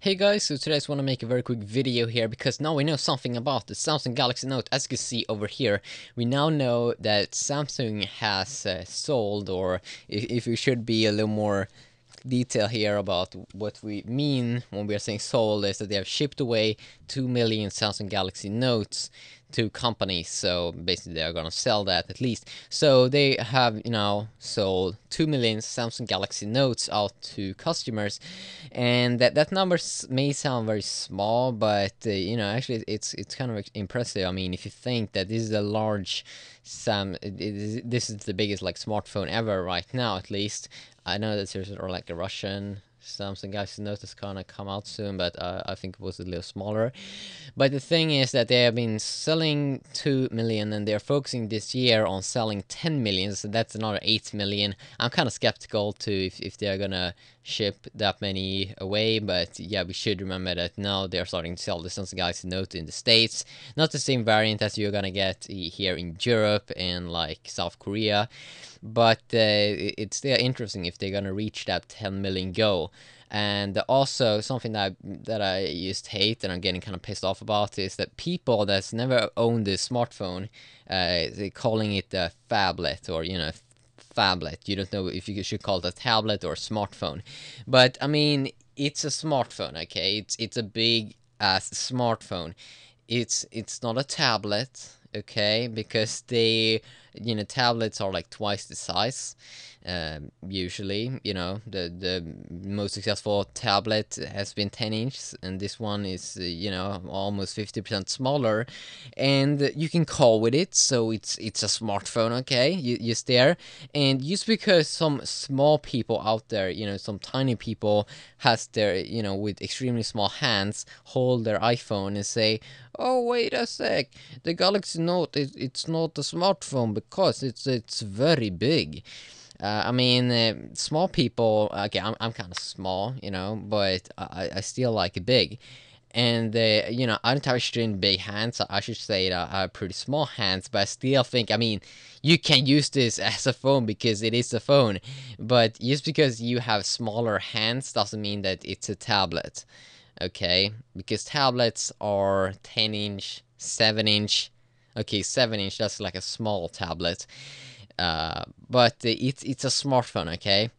Hey guys, so today I just want to make a very quick video here because now we know something about the Samsung Galaxy Note. As you can see over here, we now know that Samsung has sold, or if we should be a little more detail here about what we mean when we are saying sold, is that they have shipped away 2 million Samsung Galaxy Notes to companies. So basically they are gonna sell that at least. So they have sold 2 million Samsung Galaxy Notes out to customers, and that number may sound very small, but actually it's kind of impressive. I mean, if you think that this is a large this is the biggest like smartphone ever right now, at least. I know that there's like a Russian Samsung Galaxy Note that's gonna come out soon, but I think it was a little smaller. But the thing is that they have been selling 2 million, and they're focusing this year on selling 10 million, so that's another 8 million. I'm kind of skeptical too if they're gonna ship that many away, but yeah, we should remember that now they're starting to sell the Samsung Galaxy Note in the States. Not the same variant as you're gonna get here in Europe and like South Korea, but it's still interesting if they're gonna reach that 10 million goal. And also something that I just hate and I'm getting kind of pissed off about is that people that's never owned a smartphone, they're calling it a phablet, or phablet. You don't know if you should call it a tablet or a smartphone, but I mean it's a smartphone. Okay, it's a big ass smartphone. It's not a tablet, okay, because tablets are like twice the size. Usually, the most successful tablet has been 10 inches, and this one is almost 50% smaller, and you can call with it, so it's a smartphone. Okay, you stare, and just because some small people out there, some tiny people has their with extremely small hands hold their iPhone and say, oh, wait a sec, the Galaxy Note it's not a smartphone because it's very big. I mean, small people. Okay, I'm kind of small, but I still like it big. And I don't have extremely big hands. I should say that I have pretty small hands, but I still think, I mean, you can use this as a phone because it is a phone. But just because you have smaller hands doesn't mean that it's a tablet. Okay, because tablets are 10-inch, 7-inch. Okay, 7-inch, that's like a small tablet. But it's a smartphone, okay?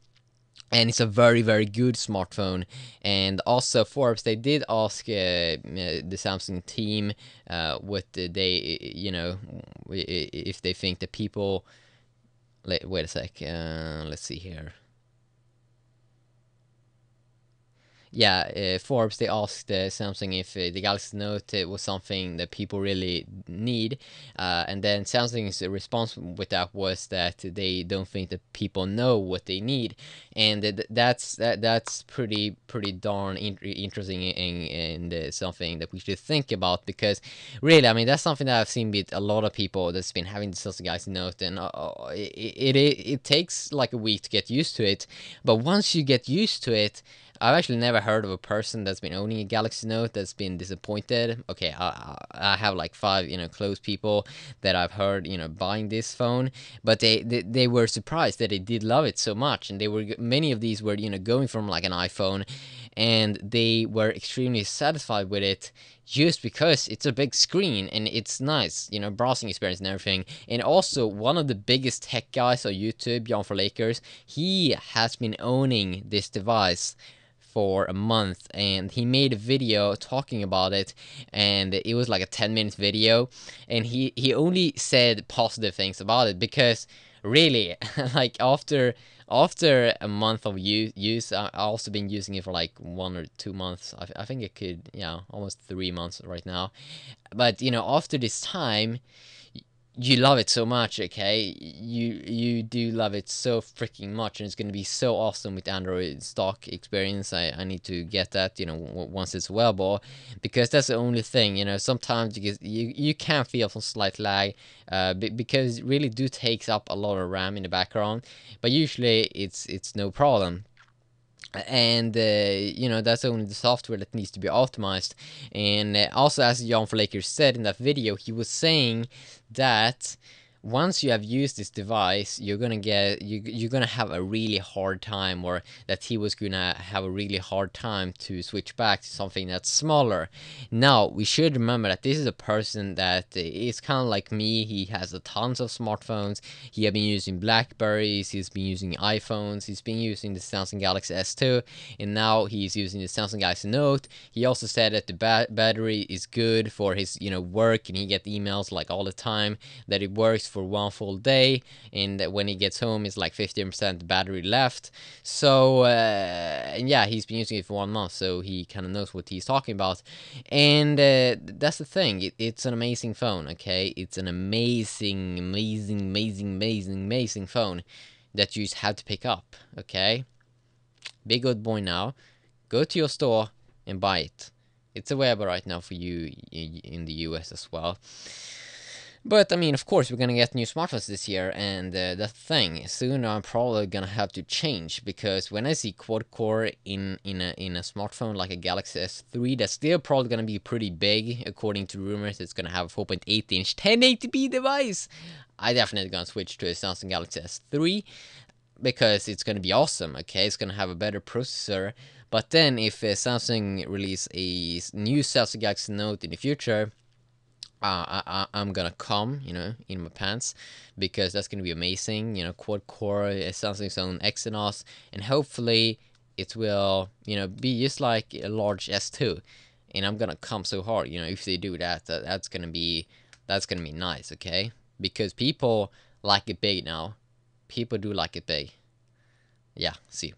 And it's a very very good smartphone. And also Forbes, they did ask the Samsung team what they if they think that people, wait a sec, let's see here. Yeah, Forbes, they asked Samsung if the Galaxy Note was something that people really need, and then Samsung's response with that was that they don't think that people know what they need, and that's pretty darn interesting, and something that we should think about, because really, I mean, that's something that I've seen with a lot of people that's been having the Samsung Galaxy Note, and it takes like a week to get used to it, but once you get used to it, I've actually never heard of a person that's been owning a Galaxy Note that's been disappointed. Okay, I have like five, close people that I've heard, buying this phone, but they were surprised that they did love it so much, and they were many of these were, going from like an iPhone, and they were extremely satisfied with it just because it's a big screen and it's nice, browsing experience and everything. And also, one of the biggest tech guys on YouTube, Jan for Lakers, he has been owning this device for a month, and he made a video talking about it, and it was like a 10-minute video, and he only said positive things about it, because really like after a month of use, I also been using it for like 1 or 2 months. I think it could, yeah, almost 3 months right now. But after this time, you love it so much. Okay, you do love it so freaking much, and it's going to be so awesome with Android stock experience. I need to get that, once it's available, because that's the only thing. Sometimes you can feel some slight lag, because it really do takes up a lot of RAM in the background, but usually it's no problem. And that's only the software that needs to be optimized. And also, as Jan Verlaker said in that video, he was saying that once you have used this device, you're gonna get you're gonna have a really hard time, or that he was gonna have a really hard time to switch back to something that's smaller. Now we should remember that this is a person that is kind of like me. He has a tons of smartphones. He has been using Blackberries, he's been using iPhones, he's been using the Samsung Galaxy S2, and now he's using the Samsung Galaxy Note. He also said that the battery is good for his work, and he gets emails like all the time that it works for one full day, and that when he gets home it's like 15% battery left. So and yeah, he's been using it for 1 month, so he kind of knows what he's talking about. And that's the thing, it's an amazing phone. Okay, it's an amazing phone that you just have to pick up. Okay, be a good boy now, go to your store and buy it. It's available right now for you in the US as well. But I mean, of course, we're gonna get new smartphones this year, and that's the thing. Soon I'm probably gonna have to change, because when I see quad core in a smartphone like a Galaxy S3, that's still probably gonna be pretty big. According to rumors, it's gonna have a 4.8-inch 1080p device. I definitely gonna switch to a Samsung Galaxy S3 because it's gonna be awesome. Okay, it's gonna have a better processor. But then if Samsung release a new Samsung Galaxy Note in the future, I'm gonna come, in my pants, because that's gonna be amazing. Quad core, Samsung's own Exynos, and hopefully it will, be just like a large S2. And I'm gonna come so hard, if they do that, that's gonna be nice, okay? Because people like it big now. People do like it big. Yeah, see.